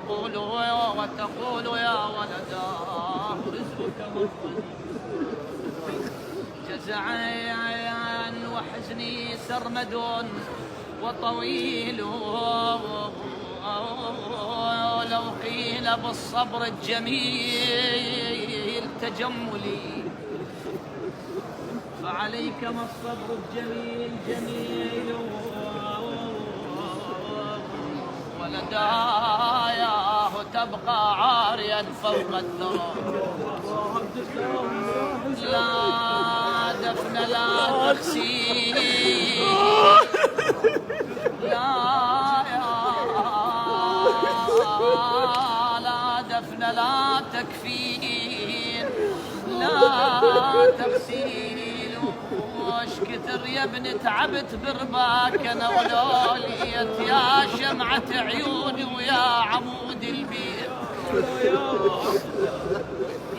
وتقول يا ولدا رزقك جزعا وحزني سرمد وطويل، لو قيل بالصبر الجميل تجملي، فعليك ما الصبر الجميل جميل، ولداياه تبقى عاريا فوق الثرى. لا دفن لا تخسين، لا دفن لا تكفين، لا تغسيل. وش كثر يا ابن تعبت برباك انا ولوليت، يا شمعة عيوني ويا عمود البيت.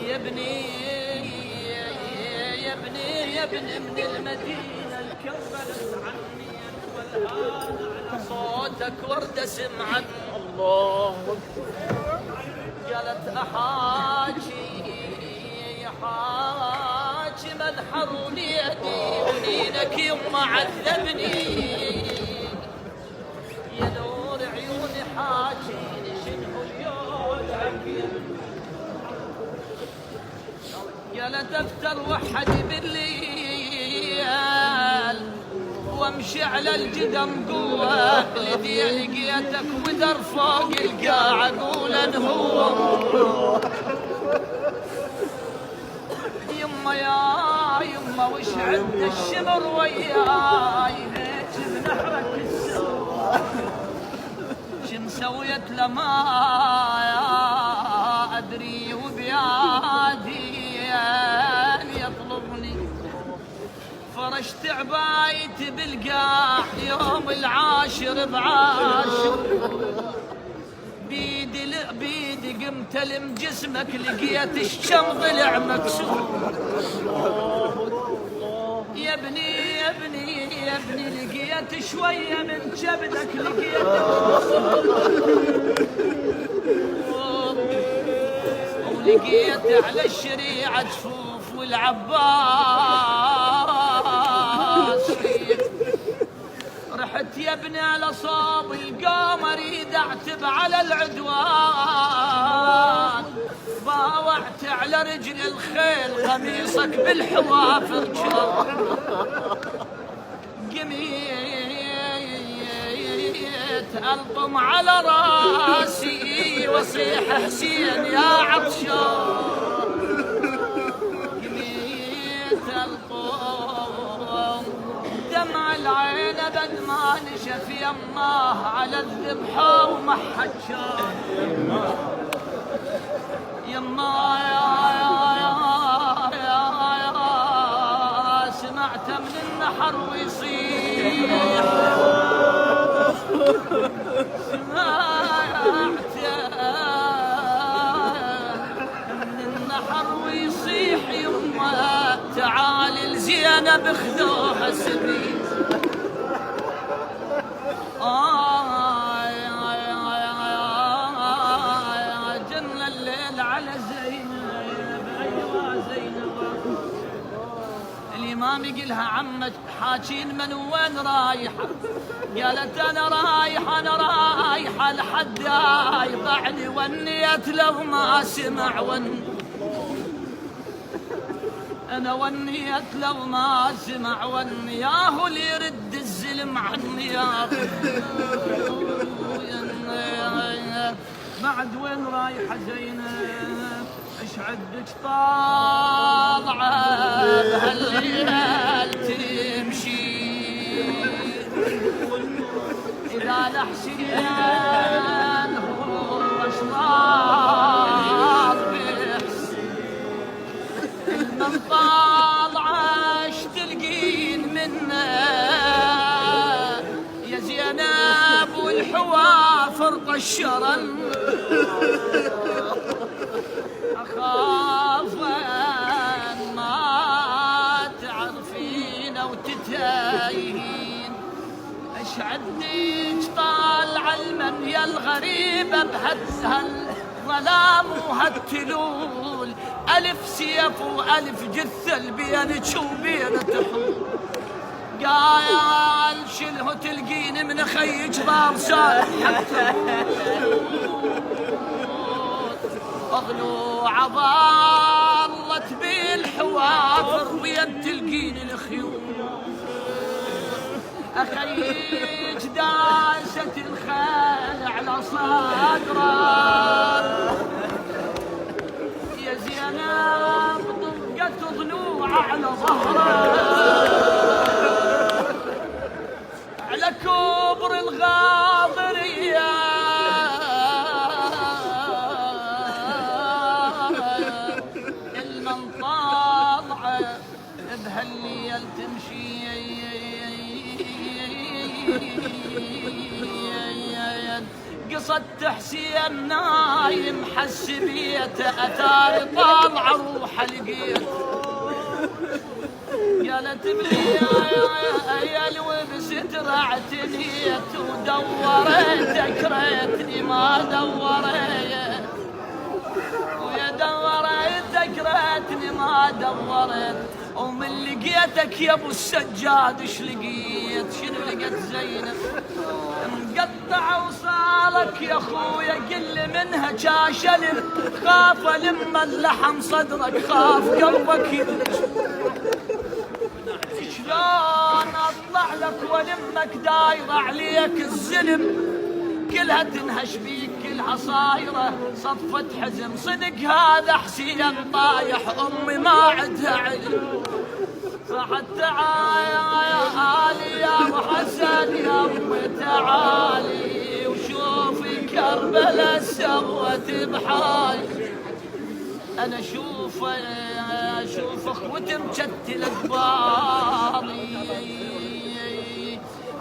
يا ابني يا ابني يا ابني من المدينة الكربلت عني، والهان على صوتك ورد سمعا. الله قالت أحاجي حاجي من حروني يدي ونينك يما عذبني، يا نور عيوني حاجيني شنو اليوم عكيم. قالت افتر وحدي بالليل وامشي على الجدم قوة، لذي لقيتك ودر فوق القاع اقول هو يما يا يما وش عند الشمر وياي، هيك بنحرك السما شن سويت لما ادري وبيادي يطلبني. فرشت عبايتي بالقاع يوم العاشر بعاشر، بيدي قمت الم جسمك لقيت الشم ضلع مكسور. يا ابني يا ابني يا ابني لقيت شويه من جبدك لقيت ولقيت على الشريعه جفوف والعباس. رحت يا ابني على صوب القوم اريد اعتب على العدوان، باوعت على رجل الخيل قميصك بالحوافر جر. قميت الطم على راسي وصيح حسين يا عطشان، قميت الطم دمع العين بد ما نشف يماه على الذبحة ومحد شاف. يما يا سمعت من النحر ويصيح، سمعت من النحر ويصيح. يما تعالي لزينب خذوها سبيل. جن الليل على زينب. ايوه زينب الامام يقلها عمك حاجين من وين رايحه؟ قالت انا رايحه لحد يطعني ونيت لو ما سمع انا ونيت لو ما سمع ونياه اللي يرد الزلم عني يا بعد وين رايحه زينب؟ ايش عدك طالعه بهالليل تمشي؟ اذا لحسين هو اشرار من طالعه اش تلقين منه يا زينب والحوافر طشرن؟ اخاف ان ما تعرفين او تتايهين. اش عدك طالعه المن يا الغريبة بهالظلام وهالتلول، ألف سيف وألف جثة بينك وبين تحول. قال شله تلقيني من خيج ضار سالح ضلوع ظلت بالحوافر وين تلقيني الخيول. أخيج داست الخيل على صدره يا زينب طقت ضلوع على ظهره على كبر الغاضرية المنطلعة بهالليل تمشي قصة حسين نايم حس بيته أثار طالع روح لقيت. قالت بلي يا الوبس ترعتنيت ودوريتك ريتني ما دوريت ويا دوريتك ريتني ما دوريت. ومن لقيتك يا ابو السجاد ايش لقيت؟ شنو لقيت زينب مقطعه وصالك يا اخويا قل منها شاشل خاف لما اللحم صدرك خاف قلبك يبلش. شلون اطلع لك ولمك دايره عليك الزلم كلها تنهش بيك كلها صايره صفة حزم صدق هذا حسين طايح امي ما عندها علم. صحت تعالي يا ابو حسن يا امي تعالي وشوفي كربلاء سوت بحالي. انا اشوف اخوتي مشتله ببالي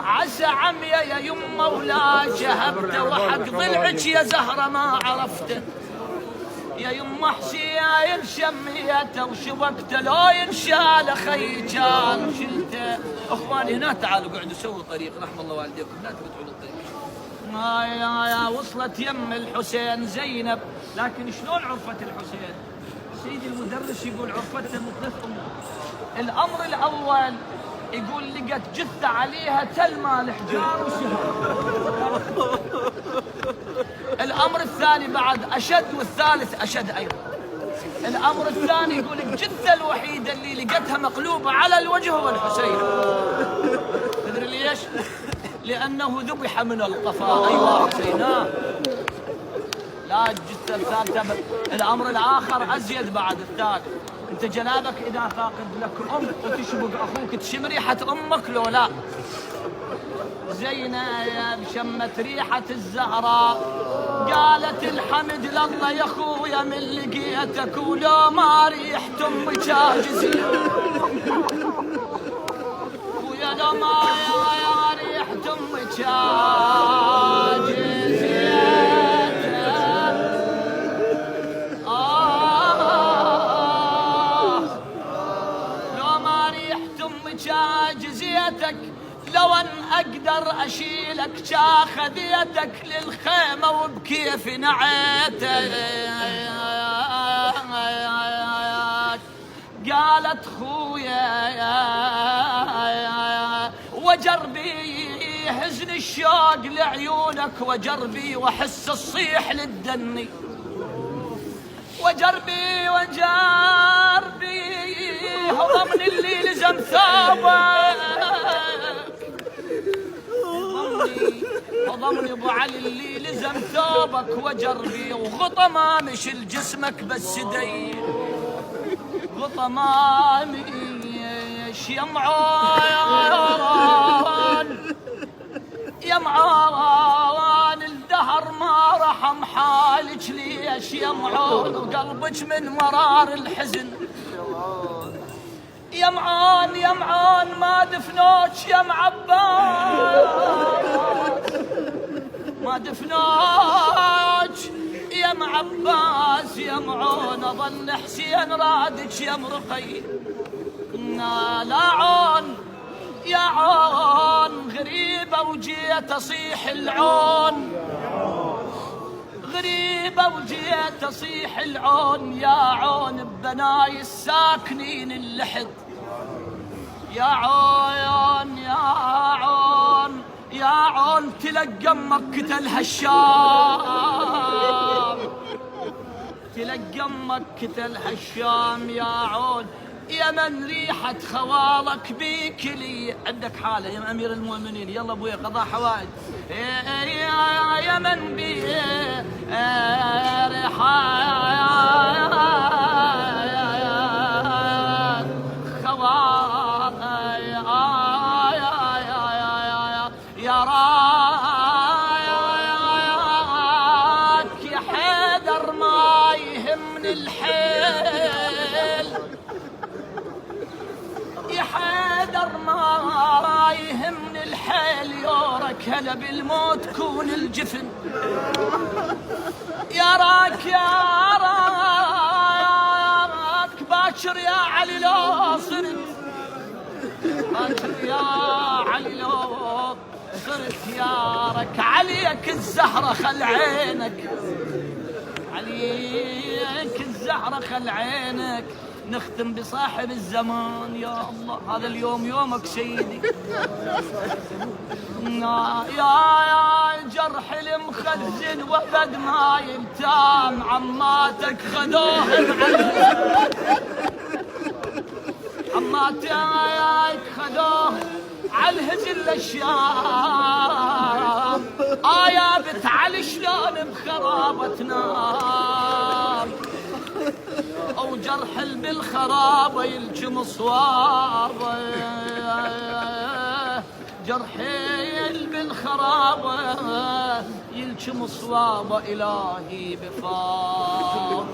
عسى عمي يا يمه ولا شهبته وحق ضلعك يا زهره ما عرفته. يا يمه حسين شميته وشبكته لو ينشال خي كان شلته. اخواني هنا تعالوا قعدوا سووا طريق رحم الله والديكم لا تقطعوا الطريق. يا وصلت يم الحسين زينب لكن شلون عرفت الحسين؟ سيدي المدرس يقول عرفتها من ثلاث امور. الامر الاول يقول لقت جثه عليها تلمع الحجار وشهر. الامر الثاني بعد اشد والثالث اشد ايضا. الامر الثاني يقول الجثه الوحيده اللي لقتها مقلوبه على الوجه هو الحسين. تدري ليش؟ لانه ذبح من القفا. ايوه حسين لا الجثه الثالثه. الامر الاخر ازيد بعد الثالث. انت جنابك اذا فاقد لك ام وتشبك اخوك تشم ريحه امك لو لا. زينب شمت ريحه الزهراء قالت الحمد لله يا اخويا من لقيتك ولو ما ريحت امك عاجزين. ويا لو ما ريحت امك عاجزين. جزيتك لو ان اقدر اشيلك خذيتك للخيمه وبكيف نعيتك. قالت خويا وجربي حزن الشوق لعيونك وجربي واحس الصيح للدني وجربي هضمني اللي لزم ثوبك هضمني ابو علي اللي لزم ثوبك وجربي وغطى ما مشل جسمك بس دي غطى ما مش يا معان الدهر ما رحم حالك ليش يا معان وقلبك من مرار الحزن يا معان ما دفنوك يا معباس ما دفنوك يا معباس يا معان اظن حسين رادك يا مرقي لا عون يا عون غريبة وجيت أصيح العون غريبة وجيت أصيح العون يا عون ببناي الساكنين اللحد، يا عون يا عون يا عون تلقى مكة الهشام، تلقى مكة الهشام يا عون، يا من ريحة خوالك بيك لي. عندك حالة يا أمير المؤمنين، يلا أبويا قضاء حوائج. يا من بي ريحة خوالك يا راك يا حيدر ما يهمني الحيل، يا حيدر ما يهمني الحيل، يورك هلا بالموت كون الجفن، يا راك باكر يا علي لو صرت، باكر يا علي لو صرت يارك، عليك الزهرة خل عينك، عليك الزهرة خل عينك. نختم بصاحب الزمان يا الله، هذا اليوم يومك سيدي، يا جرح المخزن وفد ما يلتام، عماتك خذوهم عماتك خذوهم عالهزل الاشياء، يا بنت علي شلون بخرابة نار، او جرح بالخرابة يلجم صوابه، جرحي بالخرابة يلجم صوابه، الهي بفاضل